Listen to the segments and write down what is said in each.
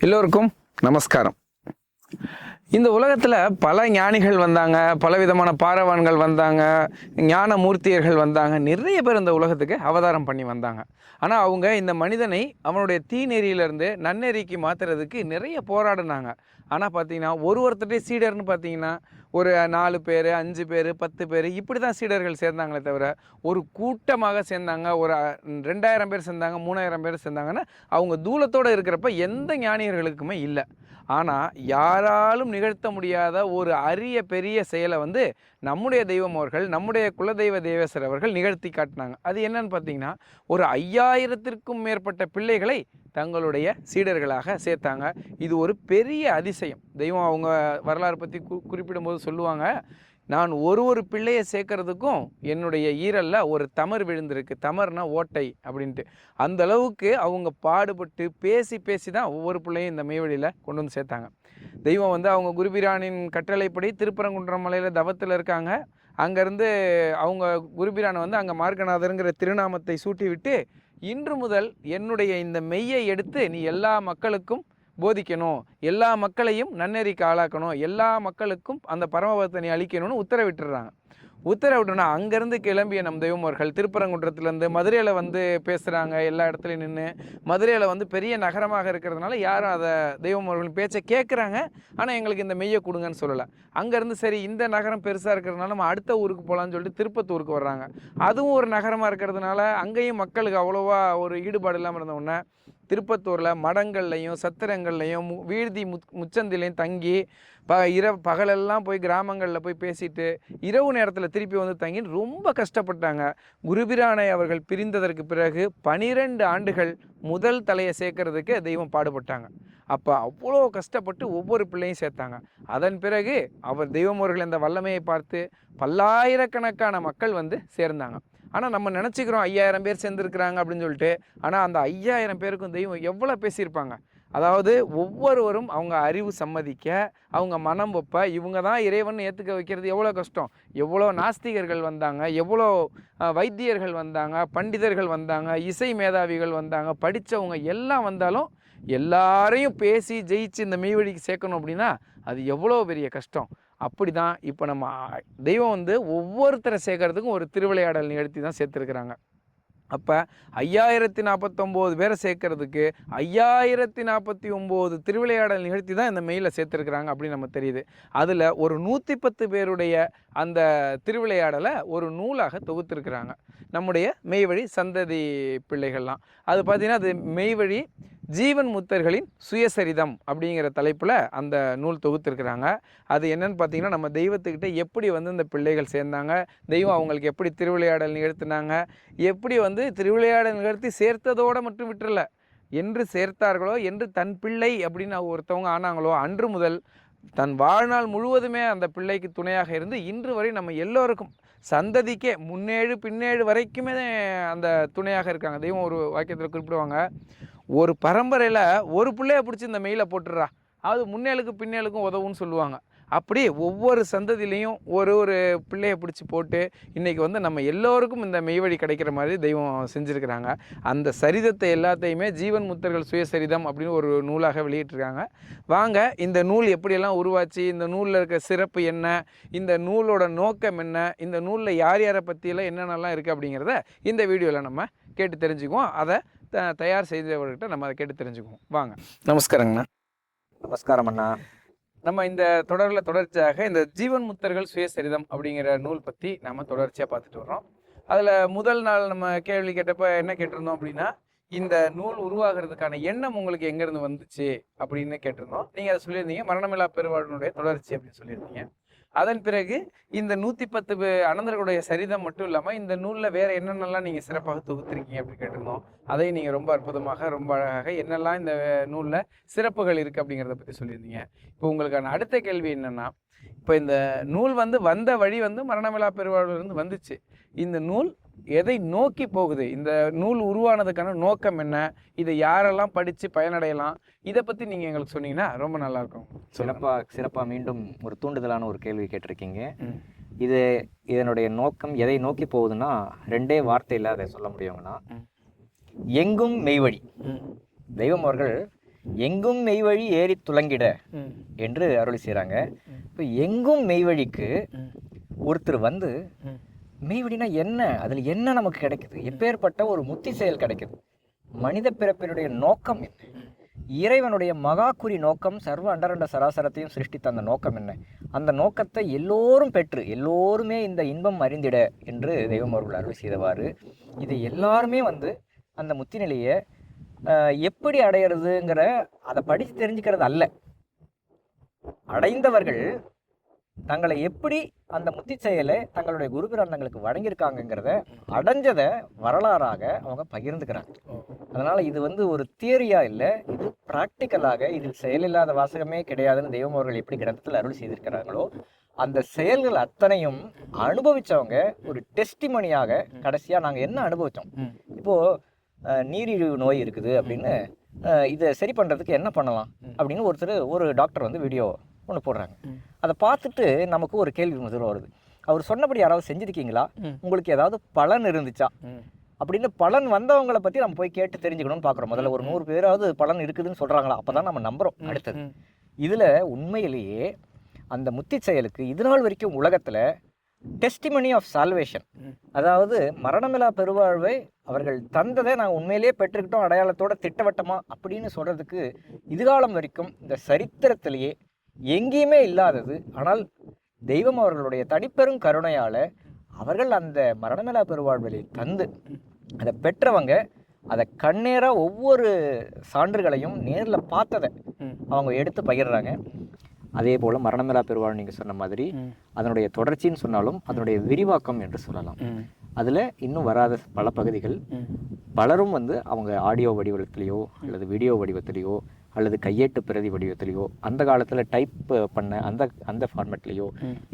எல்லோருக்கும் நமஸ்காரம். இந்த உலகத்தில் பல ஞானிகள் வந்தாங்க, பலவிதமான பாரவான்கள் வந்தாங்க, ஞான மூர்த்தியர்கள் வந்தாங்க, நிறைய பேர் இந்த உலகத்துக்கு அவதாரம் பண்ணி வந்தாங்க. ஆனால் அவங்க இந்த மனிதனை அவனுடைய தீநெறியிலேருந்து நன்னெறிக்கு மாற்றுறதுக்கு நிறைய போராடினாங்க. ஆனால் பார்த்தீங்கன்னா ஒருத்தருடைய சீடர்னு பார்த்தீங்கன்னா ஒரு 4 பேர், 5 பேர், 10 பேர் இப்படி தான் சீடர்கள் சேர்ந்தாங்களே தவிர ஒரு கூட்டமாக சேர்ந்தாங்க, ஒரு 2000 பேர் சேர்ந்தாங்க, 3000 பேர் சேர்ந்தாங்கன்னா அவங்க தூலத்தோடு இருக்கிறப்ப எந்த ஞானியர்களுக்குமே இல்லை. ஆனால் யாராலும் நிகழ்த்த முடியாத ஒரு அரிய பெரிய செயலை நம்முடைய தெய்வம் அவர்கள், நம்முடைய குலதெய்வ தேவேஸ்வரர் அவர்கள் நிகழ்த்தி காட்டினாங்க. அது என்னன்னு பார்த்தீங்கன்னா, ஒரு 5000த்திற்கும் மேற்பட்ட பிள்ளைகளை தங்களுடைய சீடர்களாக சேர்த்தாங்க. இது ஒரு பெரிய அதிசயம். தெய்வம் அவங்க வரலாறு பற்றி குறிப்பிடும்போது சொல்லுவாங்க, நான் ஒரு பிள்ளையை சேர்க்கறதுக்கும் என்னுடைய ஈரலில் ஒரு தமர் விழுந்திருக்கு. தமர்னா ஓட்டை அப்படின்ட்டு. அந்த அளவுக்கு அவங்க பாடுபட்டு பேசி தான் ஒவ்வொரு பிள்ளையும் இந்த மெய்வழியில் கொண்டு வந்து சேர்த்தாங்க. தெய்வம் அவங்க குருபிரானின் கட்டளைப்படி திருப்பரங்குன்றம் மலையில் தவத்தில் இருக்காங்க. அங்கேருந்து அவங்க குருபிரான் அங்கே மார்கநாதருங்கிற திருநாமத்தை சூட்டி விட்டு, இன்று முதல் என்னுடைய இந்த மெய்யை எடுத்து நீ எல்லா மக்களுக்கும் போதிக்கணும், எல்லா மக்களையும் நன்னெறிக்கு ஆளாக்கணும், எல்லா மக்களுக்கும் அந்த பரமபதத்தை நீ அளிக்கணும்னு உத்தரவிட்டுறாங்க. உத்தரவிட்டோன்னா அங்கேருந்து கிளம்பிய நம் தெய்வமர்கள் திருப்பரங்குன்றத்துலேருந்து மதுரையில் பேசுகிறாங்க. எல்லா இடத்துலையும் நின்று மதுரையில் பெரிய நகரமாக இருக்கிறதுனால யாரும் அதை தெய்வமர்களின் பேச்சை கேட்குறாங்க. ஆனால் எங்களுக்கு இந்த மெய்யை கொடுங்கன்னு சொல்லலை. அங்கேருந்து சரி இந்த நகரம் பெருசாக இருக்கிறதுனால நம்ம அடுத்த ஊருக்கு போகலான்னு சொல்லிட்டு திருப்பத்தூருக்கு வர்றாங்க. அதுவும் ஒரு நகரமாக இருக்கிறதுனால அங்கேயும் மக்களுக்கு அவ்வளோவா ஒரு ஈடுபாடு இல்லாமல் இருந்தவுடனே திருப்பத்தூரில் மடங்கள்லையும் சத்திரங்கள்லையும் வீழ்தி முச்சந்திலையும் தங்கி பகலெல்லாம் போய் கிராமங்களில் போய் பேசிட்டு இரவு நேரத்தில் திருப்பி தங்கின்னு ரொம்ப கஷ்டப்பட்டாங்க. குருபிரானை அவர்கள் பிரிந்ததற்கு பிறகு 12 ஆண்டுகள் முதல் தலையை சேர்க்கறதுக்கு தெய்வம் பாடுபட்டாங்க. அப்போ அவ்வளோ கஷ்டப்பட்டு ஒவ்வொரு பிள்ளையும் சேர்த்தாங்க. அதன் பிறகு அவர் தெய்வம் அவர்கள் இந்த வல்லமையை பார்த்து பல்லாயிரக்கணக்கான மக்கள் சேர்ந்தாங்க. ஆனால் நம்ம நினச்சிக்கிறோம் 5000 பேர் சேர்ந்துருக்குறாங்க அப்படின்னு சொல்லிட்டு. ஆனால் அந்த 5000 பேருக்கும் தெய்வம் எவ்வளோ பேசியிருப்பாங்க. அதாவது ஒவ்வொருவரும் அவங்க அறிவு சம்மதிக்க, அவங்க மனம் ஒப்ப, இவங்க தான் இறைவன் ஏற்றுக்க வைக்கிறது எவ்வளோ கஷ்டம். எவ்வளோ நாஸ்திகர்கள் வந்தாங்க, எவ்வளோ வைத்தியர்கள் வந்தாங்க, பண்டிதர்கள் வந்தாங்க, இசை மேதாவிகள் வந்தாங்க, படித்தவங்க எல்லாம் வந்தாலும் எல்லாரையும் பேசி ஜெயிச்சு இந்த மெய்வழிக்கு சேர்க்கணும் அப்படின்னா அது எவ்வளோ பெரிய கஷ்டம். அப்படி தான் இப்போ நம்ம தெய்வம் ஒவ்வொருத்தரை சேர்க்கறதுக்கும் ஒரு திருவிளையாடல் நிகழ்த்தி தான் சேர்த்துருக்குறாங்க. அப்போ 5049 பேரை சேர்க்கறதுக்கு 5049 திருவிளையாடல் நிகழ்த்தி தான் இந்த மெயிலில் சேர்த்துருக்குறாங்க அப்படின்னு நம்ம தெரியுது. அதில் ஒரு 110 பேருடைய அந்த திருவிளையாடலை ஒரு நூலாக தொகுத்துருக்குறாங்க நம்முடைய மெய்வழி சந்ததி பிள்ளைகள்லாம். அது பார்த்திங்கன்னா அது மெய்வழி ஜீவன் முத்தர்களின் சுயசரிதம் அப்படிங்கிற தலைப்பில் அந்த நூல் தொகுத்துருக்குறாங்க. அது என்னென்னு பார்த்தீங்கன்னா, நம்ம தெய்வத்துக்கிட்ட எப்படி இந்த பிள்ளைகள் சேர்ந்தாங்க, தெய்வம் அவங்களுக்கு எப்படி திருவிளையாடல் நிகழ்த்தினாங்க, எப்படி திருவிளையாடல் நிகழ்த்தி சேர்த்ததோடு மட்டும் விட்டுறல, என்று சேர்த்தார்களோ, என்று தன் பிள்ளை அப்படின்னு ஒருத்தவங்க ஆனாங்களோ அன்று முதல் தன் வாழ்நாள் முழுவதுமே அந்த பிள்ளைக்கு துணையாக இருந்து இன்று வரை நம்ம எல்லோருக்கும் சந்ததிக்கே முன்னேழு பின்னேழு வரைக்குமே அந்த துணையாக இருக்காங்க. தெய்வம் ஒரு வாக்கியத்தில் குறிப்பிடுவாங்க, ஒரு பரம்பரையில் ஒரு பிள்ளைய பிடிச்சி இந்த மெயிலை போட்டுடுறா, அது முன்னேளுக்கு பின்னேளுக்கும் உதவுன்னு சொல்லுவாங்க. அப்படி ஒவ்வொரு சந்ததியிலையும் ஒரு பிள்ளையை பிடிச்சி போட்டு இன்றைக்கி நம்ம எல்லோருக்கும் இந்த மெய்வழி கிடைக்கிற மாதிரி தெய்வம் செஞ்சுருக்கிறாங்க. அந்த சரிதத்தை எல்லாத்தையுமே ஜீவன் முத்தர்கள் சுயசரிதம் அப்படின்னு ஒரு நூலாக வெளியிட்டிருக்காங்க. வாங்க இந்த நூல் எப்படியெல்லாம் உருவாச்சு, இந்த நூலில் இருக்க சிறப்பு என்ன, இந்த நூலோட நோக்கம் என்ன, இந்த நூலில் யார் யாரை பற்றியெல்லாம் என்னென்னலாம் இருக்குது அப்படிங்கிறத இந்த வீடியோவில் நம்ம கேட்டு தெரிஞ்சுக்குவோம். அதை தயார் செய்தவர்கிட்ட நம்ம அதை கேட்டு தெரிஞ்சுக்குவோம். வாங்க. நமஸ்காரங்கண்ணா. நமஸ்காரம் அண்ணா. நம்ம இந்த தொடர்ச்சியாக இந்த ஜீவன் முத்தர்கள் சுயசரிதம் அப்படிங்கிற நூல் பற்றி நம்ம தொடர்ச்சியாக பார்த்துட்டு வர்றோம். அதில் முதல் நாள் நம்ம கேள்வி கேட்டப்போ என்ன கேட்டிருந்தோம் அப்படின்னா, இந்த நூல் உருவாகிறதுக்கான எண்ணம் உங்களுக்கு எங்கேருந்து வந்துச்சு அப்படின்னு கேட்டிருந்தோம். நீங்கள் அதை சொல்லியிருந்தீங்க, மரணமில்லா பெருவாழ்னுடைய தொடர்ச்சி அப்படின்னு சொல்லியிருந்தீங்க. அதன் பிறகு இந்த 110 அனந்தர்களுடைய சரிதம் மட்டும் இல்லாமல் இந்த நூலில் வேறு என்னென்னலாம் நீங்கள் சிறப்பாக தொகுத்துருக்கீங்க அப்படின்னு கேட்டிருந்தோம். அதையும் நீங்கள் ரொம்ப அற்புதமாக ரொம்ப அழகாக என்னெல்லாம் இந்த நூலில் சிறப்புகள் இருக்குது அப்படிங்கிறத பற்றி சொல்லியிருந்தீங்க. இப்போ உங்களுக்கான அடுத்த கேள்வி என்னென்னா, இப்போ இந்த நூல் வந்த வழி மரணமில்லா பெருவாழ்விலிருந்து வந்துச்சு. இந்த நூல் எதை நோக்கி போகுது, இந்த நூல் உருவானதுக்கான நோக்கம் என்ன, இதை யாரெல்லாம் படித்து பயனடையலாம், இதை பற்றி நீங்கள் எங்களுக்கு சொன்னீங்கன்னா ரொம்ப நல்லாயிருக்கும். சிறப்பாக மீண்டும் ஒரு தூண்டுதலான ஒரு கேள்வி கேட்டிருக்கீங்க. இதனுடைய நோக்கம் எதை நோக்கி போகுதுன்னா 2 வார்த்தையில் அதை சொல்ல முடியுங்கன்னா, எங்கும் மெய்வழி. தெய்வம் அவர்கள் எங்கும் மெய்வழி ஏறி துலங்கிட என்று அருளி செய்கிறாங்க. இப்போ எங்கும் மெய்வழிக்கு ஒருத்தர் வந்து மெய்வழினா என்ன, அதில் என்ன நமக்கு கிடைக்குது, எப்பேற்பட்ட ஒரு முத்தி செயல் கிடைக்குது, மனித பிறப்பினுடைய நோக்கம் என்ன, இறைவனுடைய மகாக்குறி நோக்கம், சர்வ அண்டரண்ட சராசரத்தையும் சிருஷ்டித்த அந்த நோக்கம் என்ன, அந்த நோக்கத்தை எல்லோரும் பெற்று எல்லோருமே இந்த இன்பம் அறிந்திட என்று தெய்வம் அவர்கள் அருள் செய்தவாறு இது எல்லாருமே வந்து அந்த முத்தி நிலையை எப்படி அடையிறதுங்கிற அதை படித்து தெரிஞ்சுக்கிறது அல்ல, அடைந்தவர்கள் தங்களை எப்படி அந்த முத்தி செயலை தங்களுடைய குருபிராந்தங்களுக்கு வழங்கியிருக்காங்கங்கிறத அடைஞ்சதை வரலாறாக அவங்க பகிர்ந்துக்கிறாங்க. அதனால இது வந்து ஒரு தியரியா இல்லை, இது ப்ராக்டிக்கலாக, இது செயலில்லாத வாசகமே கிடையாதுன்னு தெய்வம் அவர்கள் எப்படி கிரந்தத்தில் அருள் செய்திருக்கிறாங்களோ அந்த செயல்கள் அத்தனையும் அனுபவிச்சவங்க ஒரு டெஸ்டிமனியாக கடைசியா நாங்க என்ன அனுபவிச்சோம், இப்போ நீரிழிவு நோய் இருக்குது அப்படின்னு இதை சரி பண்றதுக்கு என்ன பண்ணலாம் அப்படின்னு ஒரு டாக்டர் வந்து வீடியோ ஒன்று போடுறாங்க. அதை பார்த்துட்டு நமக்கு ஒரு கேள்வி முதல்ல வருது, அவர் சொன்னபடி யாராவது செஞ்சுருக்கீங்களா, உங்களுக்கு ஏதாவது பலன் இருந்துச்சா அப்படின்னு பலன் வந்தவங்களை பற்றி நம்ம போய் கேட்டு தெரிஞ்சுக்கணும்னு பார்க்குறோம். முதல்ல ஒரு 100 பேராவது பலன் இருக்குதுன்னு சொல்கிறாங்களா, அப்போ தான் நம்ம நம்புகிறோம். அடுத்தது இதில் உண்மையிலேயே அந்த முத்தி செயலுக்கு இது நாள் வரைக்கும் உலகத்தில் டெஸ்டிமனி ஆஃப் சால்வேஷன், அதாவது மரணமில்லா பெருவாழ்வை அவர்கள் தந்ததை நாங்கள் உண்மையிலேயே பெற்றுக்கிட்டோம் அடையாளத்தோட திட்டவட்டமா அப்படின்னு சொல்கிறதுக்கு இதுகாலம் வரைக்கும் இந்த சரித்திரத்திலேயே எங்கேயுமே இல்லாதது. ஆனால் தெய்வம் அவர்களுடைய தனிப்பெரும் கருணையால் அவர்கள் அந்த மரணமில்லா பெருவாழ்வை தந்து அதை பெற்றவங்க அதை கண்ணேராக ஒவ்வொரு சான்றுகளையும் நேரில் பார்த்ததை அவங்க எடுத்து பகிர்றாங்க. அதே போல் மரணமில்லா பெருவாழ்வு நீங்கள் சொன்ன மாதிரி அதனுடைய தொடர்ச்சின்னு சொன்னாலும் அதனுடைய விரிவாக்கம் என்று சொல்லலாம். அதில் இன்னும் வராத பல பகுதிகள் பலரும் வந்து அவங்க ஆடியோ வடிவத்திலேயோ அல்லது வீடியோ வடிவத்திலேயோ அல்லது கையேட்டு பிரதி வடிவத்திலேயோ அந்த காலத்தில் டைப் பண்ண அந்த ஃபார்மேட்லேயோ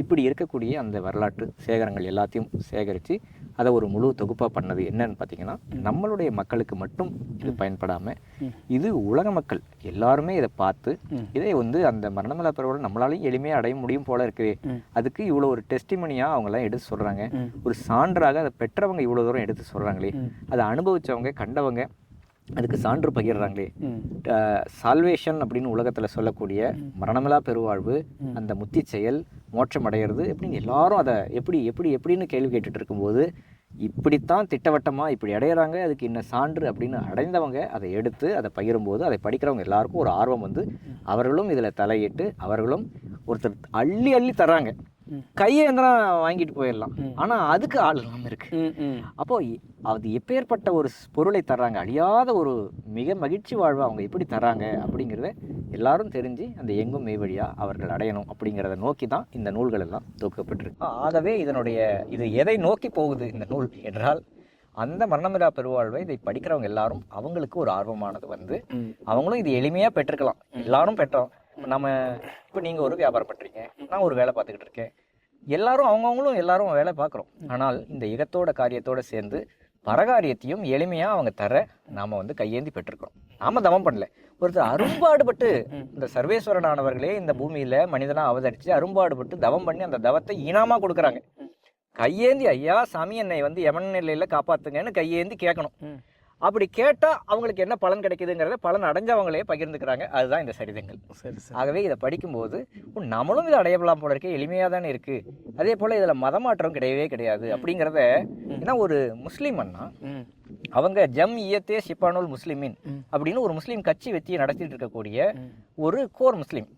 இப்படி இருக்கக்கூடிய அந்த வரலாற்று சேகரங்கள் எல்லாத்தையும் சேகரித்து அதை ஒரு முழு தொகுப்பாக பண்ணது என்னன்னு பார்த்தீங்கன்னா, நம்மளுடைய மக்களுக்கு மட்டும் இது பயன்படாமல் இது உலக மக்கள் எல்லாருமே இதை பார்த்து இதை வந்து அந்த மரணமில்லா பெருவாழ்வு நம்மளாலையும் எளிமையாக அடைய முடியும் போல இருக்குது, அதுக்கு இவ்வளோ ஒரு டெஸ்டிமனியாக அவங்களாம் எடுத்து சொல்கிறாங்க, ஒரு சான்றாக அதை பெற்றவங்க இவ்வளோ தூரம் எடுத்து சொல்கிறாங்களே, அதை அனுபவித்தவங்க கண்டவங்க அதுக்கு சான்று பகிர்றாங்களே, சால்வேஷன் அப்படின்னு உலகத்தில் சொல்லக்கூடிய மரணமில்லா பெருவாழ்வு, அந்த முத்தி செயல், மோட்சம் அடையிறது எப்படின்னு எல்லாரும் அதை எப்படின்னு கேள்வி கேட்டுட்டு இருக்கும்போது இப்படித்தான் திட்டவட்டமாக இப்படி அடையிறாங்க, அதுக்கு இன்ன சான்று அப்படின்னு அடைந்தவங்க அதை எடுத்து அதை பகிரும்போது அதை படிக்கிறவங்க எல்லாருக்கும் ஒரு ஆர்வம் வந்து அவர்களும் இதில் தலையிட்டு அவர்களும் ஒருத்தர் அள்ளி அள்ளி தர்றாங்க. கையேந்திரா வாங்கிட்டு போயிடலாம், ஆனால் அதுக்கு ஆள் இல்லாமல் இருக்கு. அப்போ அது எப்பேற்பட்ட ஒரு பொருளை தர்றாங்க, அழியாத ஒரு மிக மகிழ்ச்சி வாழ்வை அவங்க எப்படி தர்றாங்க அப்படிங்கிறத எல்லாரும் தெரிஞ்சு அந்த எங்கும் மெய்வழியா அவர்கள் அடையணும் அப்படிங்கிறத நோக்கி தான் இந்த நூல்கள் எல்லாம் தொகுக்கப்பட்டிருக்கு. ஆகவே இது எதை நோக்கி போகுது இந்த நூல் என்றால், அந்த மரணமில்லா பெருவாழ்வை இதை படிக்கிறவங்க எல்லாரும் அவங்களுக்கு ஒரு ஆர்வமானது வந்து அவங்களும் இது எளிமையாக பெற்றுக்கலாம். எல்லாரும் பெற்றோம். இப்போ நீங்கள் ஒரு வியாபாரம் பண்ணுறீங்க, நான் ஒரு வேலை பார்த்துக்கிட்டு இருக்கேன், எல்லாரும் எல்லாரும் வேலை பார்க்குறோம். ஆனால் இந்த இகத்தோட காரியத்தோடு சேர்ந்து பரகாரியத்தையும் எளிமையாக அவங்க தர நாம் வந்து கையேந்தி பெற்றிருக்கிறோம். நாம் தவம் பண்ணல, ஒருத்தர் அரும்பாடுபட்டு இந்த சர்வேஸ்வரனானவர்களே இந்த பூமியில் மனிதனாக அவதரித்து அரும்பாடுபட்டு தவம் பண்ணி அந்த தவத்தை ஈனாமாக கொடுக்குறாங்க. கையேந்தி ஐயா சாமி என்னை வந்து யமன் நிலையில் காப்பாற்றுங்கன்னு கையேந்தி கேட்கணும். அப்படி கேட்டால் அவங்களுக்கு என்ன பலன் கிடைக்குதுங்கிறத பலன் அடைஞ்சவங்களே பகிர்ந்துக்கிறாங்க. அதுதான் இந்த சரிதங்கள். ஆகவே இதை படிக்கும்போது நம்மளும் இதை அடையலாம் போல இருக்கு, எளிமையாக தானே இருக்குது. அதே போல் இதில் மதமாற்றம் கிடையவே கிடையாது அப்படிங்கிறத, ஏன்னா ஒரு முஸ்லீம் அண்ணா அவங்க ஜம் இயத்தே ஷிப்பானுல் முஸ்லிமின் அப்படின்னு ஒரு முஸ்லீம் கட்சி வச்சு நடத்திட்டு இருக்கக்கூடிய ஒரு கோர் முஸ்லீம்,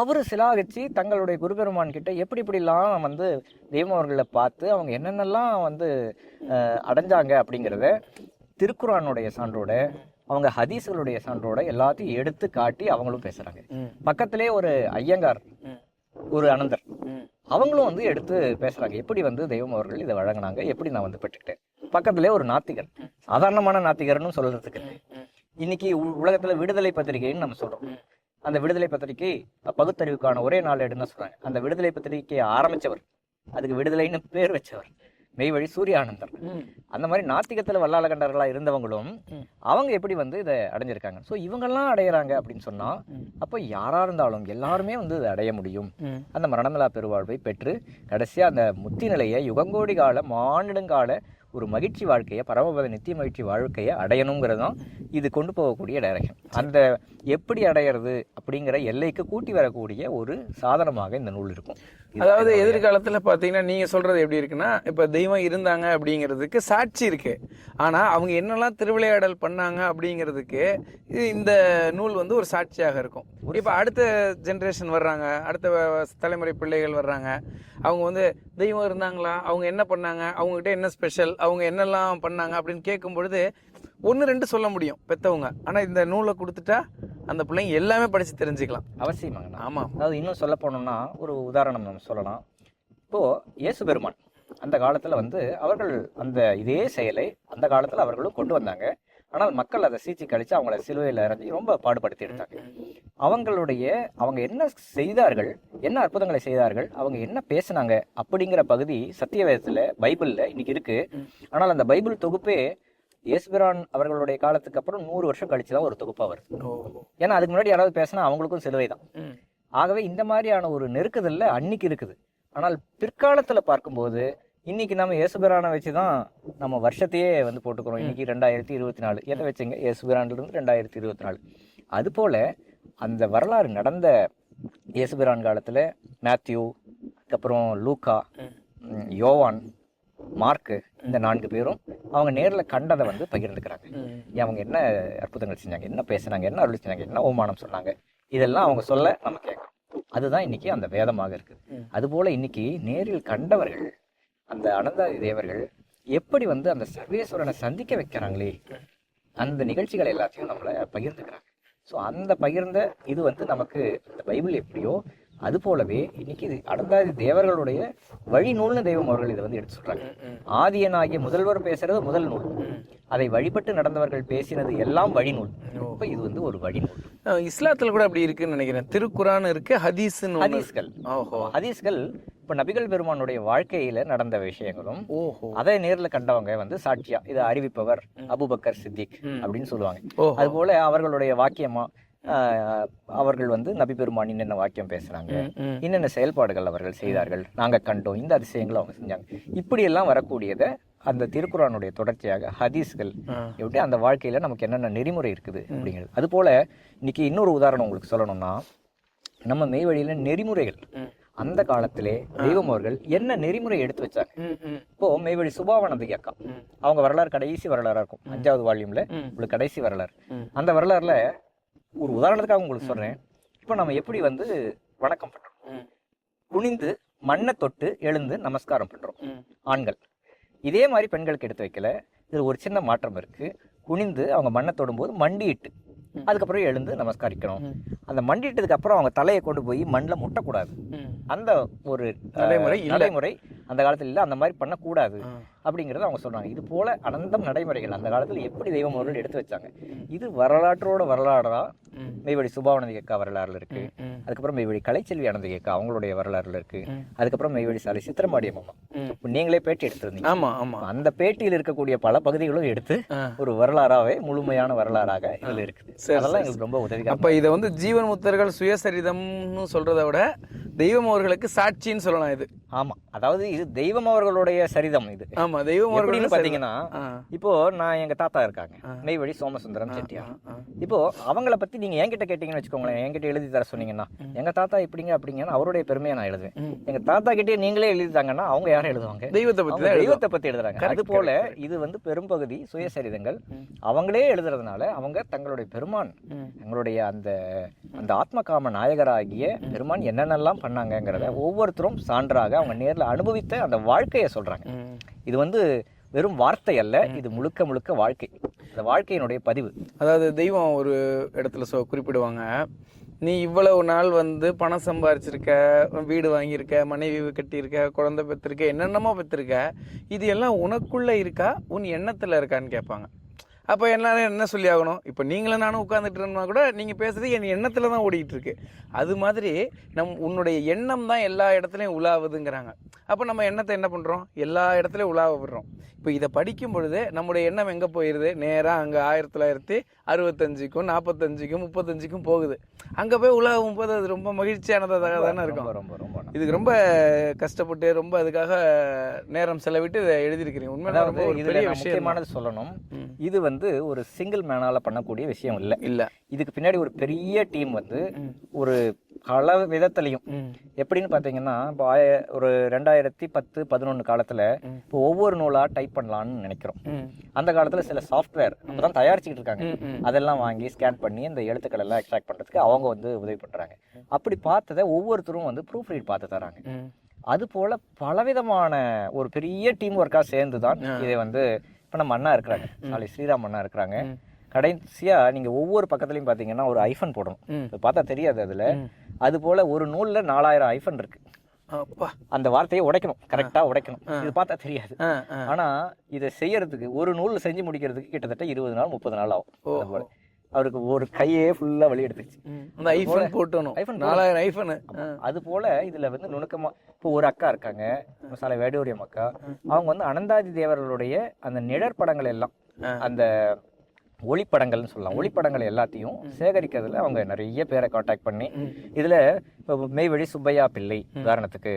அவரு சிலாகிச்சு தங்களுடைய குருபெருமான் கிட்ட எப்படிலாம் வந்து தெய்வம் அவர்களை பார்த்து அவங்க என்னென்னலாம் வந்து அடைஞ்சாங்க அப்படிங்கிறத திருக்குரானுடைய சான்றோட அவங்க ஹதீஸ்களுடைய சான்றோட எல்லாத்தையும் எடுத்து காட்டி அவங்களும் பேசுறாங்க. பக்கத்திலே ஒரு ஐயங்கார், ஒரு அனந்தர், அவங்களும் வந்து எடுத்து பேசுறாங்க எப்படி வந்து தெய்வம் அவர்கள் இதை வழங்கினாங்க, எப்படி நான் வந்து பெற்றுக்கிட்டேன். பக்கத்திலே ஒரு நாத்திகர், சாதாரணமான நாத்திகர்னு சொல்றதுக்கு இன்னைக்கு உலகத்துல விடுதலை பத்திரிகைன்னு நம்ம சொல்றோம். அந்த விடுதலை பத்திரிகை பகுத்தறிவுக்கான ஒரே நாளேடுன்னு தான் சொல்றாங்க. அந்த விடுதலை பத்திரிகையை ஆரம்பிச்சவர், அதுக்கு விடுதலைன்னு பேர் வச்சவர் மெய்வழி சூரியானந்தர். அந்த மாதிரி நாத்திகத்தில் வல்லாளகண்டர்களாக இருந்தவங்களும் அவங்க எப்படி வந்து இதை அடைஞ்சிருக்காங்க. ஸோ இவங்கெல்லாம் அடையிறாங்க அப்படின்னு சொன்னால் அப்போ யாராக இருந்தாலும் எல்லாருமே வந்து இதை அடைய முடியும். அந்த மரணமில்லா பெருவாழ்வை பெற்று கடைசியாக அந்த முத்தி நிலையை யுகங்கோடி கால மானிடங்கால ஒரு மகிழ்ச்சி வாழ்க்கையை, பரமபத நித்திய மகிழ்ச்சி வாழ்க்கையை அடையணுங்கிறது தான் இது கொண்டு போகக்கூடிய டைரக்ஷன். அந்த எப்படி அடையிறது அப்படிங்கிற எல்லைக்கு கூட்டி வரக்கூடிய ஒரு சாதனமாக இந்த நூல் இருக்கும். அதாவது எதிர்காலத்தில் பார்த்தீங்கன்னா நீங்கள் சொல்கிறது எப்படி இருக்குன்னா, இப்போ தெய்வம் இருந்தாங்க அப்படிங்கிறதுக்கு சாட்சி இருக்கு, ஆனால் அவங்க என்னெல்லாம் திருவிளையாடல் பண்ணாங்க அப்படிங்கிறதுக்கு இந்த நூல் வந்து ஒரு சாட்சியாக இருக்கும். இப்போ அடுத்த ஜென்ரேஷன் வர்றாங்க, அடுத்த தலைமுறை பிள்ளைகள் வர்றாங்க, அவங்க வந்து தெய்வம் இருந்தாங்களா, அவங்க என்ன பண்ணாங்க, அவங்ககிட்ட என்ன ஸ்பெஷல், அவங்க என்னெல்லாம் பண்ணாங்க அப்படின்னு கேட்கும் பொழுது 1-2 சொல்ல முடியும் பெற்றவங்க. ஆனால் இந்த நூலை கொடுத்துட்டா அந்த பிள்ளைங்க எல்லாமே படித்து தெரிஞ்சுக்கலாம். அவசியமாங்கண்ணா. ஆமாம். அதாவது இன்னும் சொல்ல போனோம்னா ஒரு உதாரணம் நம்ம சொல்லலாம். இப்போது இயேசு பெருமான் அந்த காலத்தில் வந்து அவர்கள் அந்த இதே செயலை அந்த காலத்தில் அவர்களும் கொண்டு வந்தாங்க. ஆனால் மக்கள் அதை சீச்சி கழித்து அவங்கள சிலுவையில் இறங்கி ரொம்ப பாடுபடுத்தி எடுத்தாங்க. அவங்க என்ன செய்தார்கள், என்ன அற்புதங்களை செய்தார்கள், அவங்க என்ன பேசினாங்க அப்படிங்கிற பகுதி சத்தியவேதத்தில் பைபிளில் இன்னைக்கு இருக்குது. ஆனால் அந்த பைபிள் தொகுப்பே இயேசுபிரான் அவர்களுடைய காலத்துக்கு அப்புறம் 100 வருஷம் கழிச்சு தான் ஒரு தொகுப்பாக வருது. ஏன்னா அதுக்கு முன்னாடி யாராவது பேசினா அவங்களுக்கும் சிலுவை தான். ஆகவே இந்த மாதிரியான ஒரு நெருக்குதல்ல அன்னைக்கு இருக்குது. ஆனால் பிற்காலத்தில் பார்க்கும்போது இன்னைக்கு நம்ம இயேசுபிரானை வச்சு தான் நம்ம வருஷத்தையே வந்து போட்டுக்கிறோம். இன்னைக்கு 2024 எதை வச்சுங்க, இயேசுபிரான்லேருந்து 2024. அதுபோல் அந்த வரலாறு நடந்த இயேசுபிரான் காலத்தில் மேத்யூ, அதுக்கப்புறம் லூக்கா, யோவான், மார்க்கு, இந்த 4 பேரும் அவங்க நேரில் கண்டதை வந்து பகிர்ந்துக்கிறாங்க. அவங்க என்ன அற்புதங்கள் செஞ்சாங்க, என்ன பேசுனாங்க, என்ன அருள் செஞ்சாங்க, என்ன அவமானம் சொன்னாங்க, இதெல்லாம் அவங்க சொல்ல நம்ம கேட்கணும். அதுதான் இன்னைக்கு அந்த வேதமாக இருக்குது. அதுபோல் இன்னைக்கு நேரில் கண்டவர்கள், அந்த அனந்தாதி தேவர்கள் எப்படி வந்து அந்த சர்வேஸ்வரனை சந்திக்க வைக்கிறாங்களே, அந்த நிகழ்ச்சிகள் எல்லாத்தையும் நம்மளை பகிர்ந்துக்கிறாங்க. ஸோ அந்த பகிர்ந்த இது வந்து நமக்கு அந்த பைபிள் எப்படியோ அது போலவே இன்னைக்கு இது அனந்தாதி தேவர்களுடைய வழி நூல்னு தெய்வம் அவர்கள் இதை வந்து எடுத்து சொல்றாங்க. ஆதியனாகிய முதல்வர் பேசுறது முதல் நூல், அதை வழிபட்டு நடந்தவர்கள் பேசினது எல்லாம் வழிநூல். இப்போ இது வந்து ஒரு வழிநூல். இஸ்லாத்தில் கூட அப்படி இருக்குன்னு நினைக்கிறேன். திருக்குரான் இருக்கு, ஹதீஸ்கள். ஹதீஸ்கள் இப்போ நபிகள் பெருமானுடைய வாழ்க்கையில நடந்த விஷயங்களும் அதை நேரில் கண்டவங்க வந்து சாட்சியா இதை அறிவிப்பவர் அபூபக்கர் சித்திக் அப்படின்னு சொல்லுவாங்க. அது போல அவர்களுடைய வாக்கியமா அவர்கள் வந்து நபி பெருமான் என்னென்ன வாக்கியம் பேசுறாங்க, என்னென்ன செயல்பாடுகள் அவர்கள் செய்தார்கள், நாங்க கண்டோம், இந்த அதிசயங்களை அவங்க செஞ்சாங்க, இப்படி எல்லாம் வரக்கூடியதை அந்த திருக்குறானுடைய தொடர்ச்சியாக ஹதீஸ்கள் எப்படி அந்த வாழ்க்கையில நமக்கு என்னென்ன நெறிமுறை இருக்குது அப்படிங்கிறது. அது போல இன்னைக்கு இன்னொரு உதாரணம் உங்களுக்கு சொல்லணும்னா, நம்ம மெய்வழியில நெறிமுறைகள் அந்த காலத்திலே தெய்வம் அவர்கள் என்ன நெறிமுறை எடுத்து வச்சாங்க. இப்போ மெய்வழி சுபாவானந்தி அக்கா, அவங்க வரலாறு கடைசி வரலாறா இருக்கும். 5வது வால்யூம்ல உங்களுக்கு கடைசி வரலாறு. அந்த வரலாறுல ஒரு உதாரணத்துக்காக உங்களுக்கு சொல்றேன். இப்போ நம்ம எப்படி வந்து வணக்கம் பண்றோம், குனிந்து மண்ணை தொட்டு எழுந்து நமஸ்காரம் பண்றோம் ஆண்கள். இதே மாதிரி பெண்களுக்கு எடுத்து வைக்கல. இதுல ஒரு சின்ன மாற்றம் இருக்கு. குனிந்து அவங்க மண்ணை தொடும்போது மண்டிட்டு அதுக்கப்புறம் எழுந்து நமஸ்காரிக்கணும். அந்த மண்டிட்டதுக்கு அப்புறம் அவங்க தலையை கொண்டு போய் மண்ணில் முட்டக்கூடாது. அந்த ஒரு நடைமுறை அந்த காலத்துல இல்லை, அந்த மாதிரி பண்ணக்கூடாது அப்படிங்கிறத அவங்க சொல்றாங்க. இது போல அனந்தம் நடைமுறைகள் அந்த காலத்துல எப்படி தெய்வம் அவர்கள் எடுத்து வச்சாங்க. இது வரலாற்றோட வரலாறா மெய்வழி சுபாவானந்தி அக்கா வரலாறுல இருக்கு. அதுக்கப்புறம் மெய்வழி கலைச்செல்வி ஆனந்தி அக்கா அவங்களுடைய வரலாறுல இருக்கு. அதுக்கப்புறம் மெய்வழி சாலை சித்திரமாடிய மாமா, நீங்களே பேட்டி எடுத்திருந்தீங்க. ஆமா ஆமா. அந்த பேட்டியில் இருக்கக்கூடிய பல பகுதிகளும் எடுத்து ஒரு வரலாறாவே முழுமையான வரலாறாக இதுல இருக்குது. அதெல்லாம் எங்களுக்கு ரொம்ப உதவி. அப்ப இதை வந்து ஜீவன் முத்தர்கள் சுயசரிதம்னு சொல்றதை விட தெய்வம் அவர்களுக்கு சாட்சின்னு சொல்லலாம் இது. ஆமா, அதாவது இது தெய்வம் அவர்களுடைய சரிதம். இது ஆமா, தெய்வம் அவர்கள் பாத்தீங்கன்னா, இப்போ நான் எங்க தாத்தா இருக்காங்க மெய்வழி சோமசுந்தரம் செட்டியார். இப்போ அவங்கள பத்தி நீங்க என்கிட்ட கேட்டீங்கன்னு வச்சுக்கோங்களேன், என்கிட்ட எழுதி தர சொன்னீங்கன்னா எங்க தாத்தா இப்படிங்க அப்படிங்கன்னா அவருடைய பெருமையை நான் எழுதுவேன். எங்க தாத்தா கிட்டே நீங்களே எழுதிட்டாங்கன்னா அவங்க யாரும் எழுதுவாங்க, தெய்வத்தை பத்தி எழுதுறாங்க. அது போல இது வந்து பெரும்பகுதி சுயசரிதங்கள் அவங்களே எழுதுறதுனால அவங்க தங்களுடைய பெருமான், எங்களுடைய அந்த அந்த ஆத்மகாம நாயகராகிய பெருமான் என்னென்னலாம் பண்ணாங்கிறத ஒவ்வொருத்தரும் சான்றாக அவங்க நேரில் அனுபவித்த அந்த வாழ்க்கையை சொல்றாங்க. இது வந்து வெறும் வார்த்தை அல்ல, இது முழுக்க முழுக்க வாழ்க்கை, அந்த வாழ்க்கையினுடைய பதிவு. அதாவது தெய்வம் ஒரு இடத்துல குறிப்பிடுவாங்க, நீ இவ்வளவு நாள் வந்து பணம் சம்பாரிச்சிருக்க, வீடு வாங்கியிருக்க, மனைவி கட்டியிருக்க, குழந்தை பெற்றிருக்க, என்னென்னமோ பெற்றிருக்க, இது எல்லாம் உனக்குள்ள இருக்கா, உன் எண்ணத்துல இருக்கான்னு கேட்பாங்க. அப்போ என்ன சொல்லி ஆகணும்? இப்போ நீங்களும் நானும் உட்காந்துட்டு இருந்தா கூட நீங்கள் பேசுறது என் எண்ணத்தில் தான் ஓடிக்கிட்டு இருக்கு. அது மாதிரி உன்னுடைய எண்ணம் தான் எல்லா இடத்துலையும் உலாவுதுங்கிறாங்க. அப்போ நம்ம எண்ணத்தை என்ன பண்ணுறோம்? எல்லா இடத்துலையும் உலாவ விடுறோம். இப்போ இதை படிக்கும் பொழுது நம்முடைய எண்ணம் எங்கே போயிடுது? நேராக அங்கே 1965க்கும் 45க்கும் 35க்கும் போகுது. அங்கே போய் உலாவும் போது அது ரொம்ப மகிழ்ச்சியானதாக தானே இருக்கும். ரொம்ப ரொம்ப இதுக்கு ரொம்ப கஷ்டப்பட்டு ரொம்ப அதுக்காக நேரம் செலவிட்டு இதை எழுதியிருக்கிறீங்க. உண்மையில ரொம்ப ஒரு பெரிய விஷயம். முக்கியமானது சொல்லணும், இது வந்து ஒரு சிங்கிள் மேனால பண்ணக்கூடிய விஷயம் இல்லை. இதுக்கு பின்னாடி ஒரு பெரிய டீம் வந்து ஒரு பல விதத்துலையும் எப்படின்னு பார்த்தீங்கன்னா, இப்போ ஒரு 2010-11 காலத்தில் இப்போ ஒவ்வொரு நூலாக டைப் பண்ணலான்னு நினைக்கிறோம். அந்த காலத்தில் சில சாஃப்ட்வேர் அப்போ தான் தயாரிச்சுக்கிட்டு இருக்காங்க. அதெல்லாம் வாங்கி ஸ்கேன் பண்ணி இந்த எழுத்துக்கள் எல்லாம் எக்ஸ்ட்ராக்ட் பண்ணுறதுக்கு அவங்க வந்து உதவி பண்ணுறாங்க. அப்படி பார்த்ததை ஒவ்வொருத்தரும் வந்து ப்ரூஃப் ரீட் பார்த்து தராங்க. அது போல் பலவிதமான ஒரு பெரிய டீம் ஒர்க்காக சேர்ந்து தான் இதை வந்து இப்போ நம்ம அண்ணா இருக்கிறாங்க, நாளைக்கு ஸ்ரீராம் அண்ணா இருக்கிறாங்க. கடைசியாக நீங்கள் ஒவ்வொரு பக்கத்துலையும் பார்த்தீங்கன்னா ஒரு ஐஃபன் போடணும். இப்போ பார்த்தா தெரியாது அதில். அது போல் ஒரு நூலில் 4000 ஐஃபன் இருக்கு. அந்த வார்த்தையை உடைக்கணும், கரெக்டாக உடைக்கணும். இது பார்த்தா தெரியாது. ஆனால் இதை செய்யறதுக்கு ஒரு நூல் செஞ்சு முடிக்கிறதுக்கு கிட்டத்தட்ட 20 நாள் 30 நாள் ஆகும். அவருக்கு ஒரு கையே ஃபுல்லாக வழி எடுத்துச்சு. அது போல இதில் வந்து நுணுக்கமாக இப்போ ஒரு அக்கா இருக்காங்க, சாலை வேடூரியம் அக்கா. அவங்க வந்து அனந்தாதி தேவர்களுடைய அந்த நிழற்படங்கள் எல்லாம், அந்த ஒளிப்படங்கள்னு சொல்லலாம், ஒளிப்படங்கள் எல்லாத்தையும் சேகரிக்கிறதுல அவங்க நிறைய பேரை காண்டாக்ட் பண்ணி, இதில் இப்போ மெய்வழி சுப்பையா பிள்ளை உதாரணத்துக்கு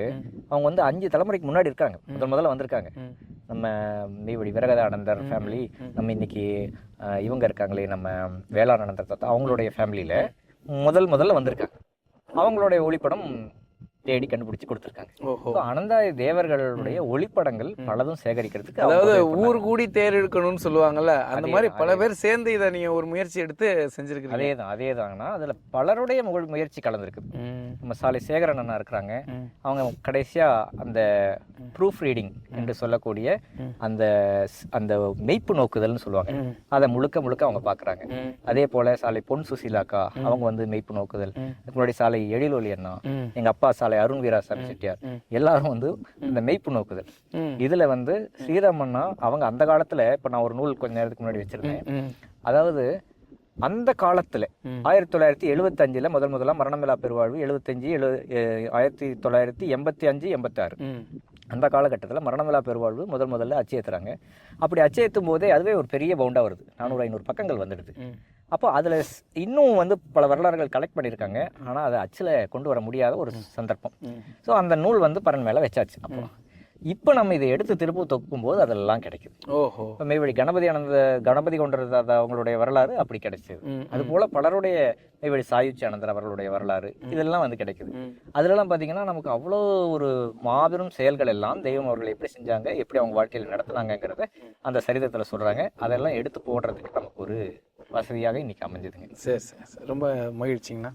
அவங்க வந்து 5 தலைமுறைக்கு முன்னாடி இருக்காங்க, முதல்ல வந்திருக்காங்க. நம்ம மெய்வழி விரகதானந்தர் ஃபேமிலி, நம்ம இன்னைக்கு இவங்க இருக்காங்களே நம்ம வேளாணந்தர் தாத்தா, அவங்களுடைய ஃபேமிலியில் முதல்ல வந்திருக்காங்க. அவங்களுடைய ஒளிப்படம் தேடி கண்டுபிடிச்சு கொடுத்துருக்காங்க. அனந்தாதி தேவர்களுடைய ஒளிப்படங்கள் பலதும் சேகரிக்கிறதுக்கு, அதாவது ஊர் கூடி தேர் எடுக்கணும்னு சொல்லுவாங்கல்ல, அந்த மாதிரி பல பேர் சேர்ந்து இதை நீங்க ஒரு முயற்சி எடுத்து செஞ்சிருக்கீங்க. அதேதாங்கண்ணா. அதுல பலருடைய முயற்சி கலந்துருக்கு. நம்ம சாலை சேகரன் அண்ணா இருக்கிறாங்க. அவங்க கடைசியா அந்த ப்ரூஃப் ரீடிங் என்று சொல்லக்கூடிய அந்த அந்த மெய்ப்பு நோக்குதல்னு சொல்லுவாங்க, அதை முழுக்க அவங்க பாக்குறாங்க. அதே போல சாலை பொன் சுசீலாக்கா அவங்க வந்து மெய்ப்பு நோக்குதல். முன்னாடி சாலை எழிலொலி அண்ணா, எங்க அப்பா சாலை அருண் வீராசாமி செட்டியார், எல்லாரும் வந்து இந்த மெய்ப்பு நோக்குதல். இதுல வந்து ஸ்ரீராமண்ணா அவங்க அந்த காலத்துல, இப்ப நான் ஒரு நூல் கொஞ்ச நேரத்துக்கு முன்னாடி வச்சிருந்தேன். அதாவது அந்த காலத்துல 1975 முதல்ல மரணமில்லா பெருவாழ்வு, 1985 அந்த காலகட்டத்தில் மரணமில்லா பெருவாழ்வு முதல்ல அச்சேத்துறாங்க. அப்படி அச்சேத்தும் போதே அதுவே ஒரு பெரிய பவுண்டா வருது, 400-500 பக்கங்கள் வந்துடுது. அப்போ அதில் இன்னும் வந்து பல வரலாறுகள் கலெக்ட் பண்ணியிருக்காங்க. ஆனால் அதை அச்சில் கொண்டு வர முடியாத ஒரு சந்தர்ப்பம். ஸோ அந்த நூல் வந்து பரன் மேலே வச்சாச்சு. அப்போ இப்போ நம்ம இதை எடுத்து திரும்ப தொக்கும் போது அதெல்லாம் கிடைக்குது. இப்போ மெய்வழி கணபதி கொண்டது அவங்களுடைய வரலாறு அப்படி கிடைச்சது. அது போல பலருடைய மெய்வழி சாயுச்சி ஆனந்தர் அவர்களுடைய வரலாறு இதெல்லாம் வந்து கிடைக்குது. அதுலலாம் பார்த்தீங்கன்னா நமக்கு அவ்வளோ ஒரு மாபெரும் செயல்கள் எல்லாம் தெய்வம் அவர்கள் எப்படி செஞ்சாங்க, எப்படி அவங்க வாழ்க்கையில் நடத்துனாங்கிறத அந்த சரித்திரத்தில் சொல்றாங்க. அதெல்லாம் எடுத்து போடுறதுக்கு நமக்கு ஒரு வசதியாக இன்னைக்கு அமைஞ்சதுங்க. சரி, ரொம்ப மகிழ்ச்சிங்கண்ணா.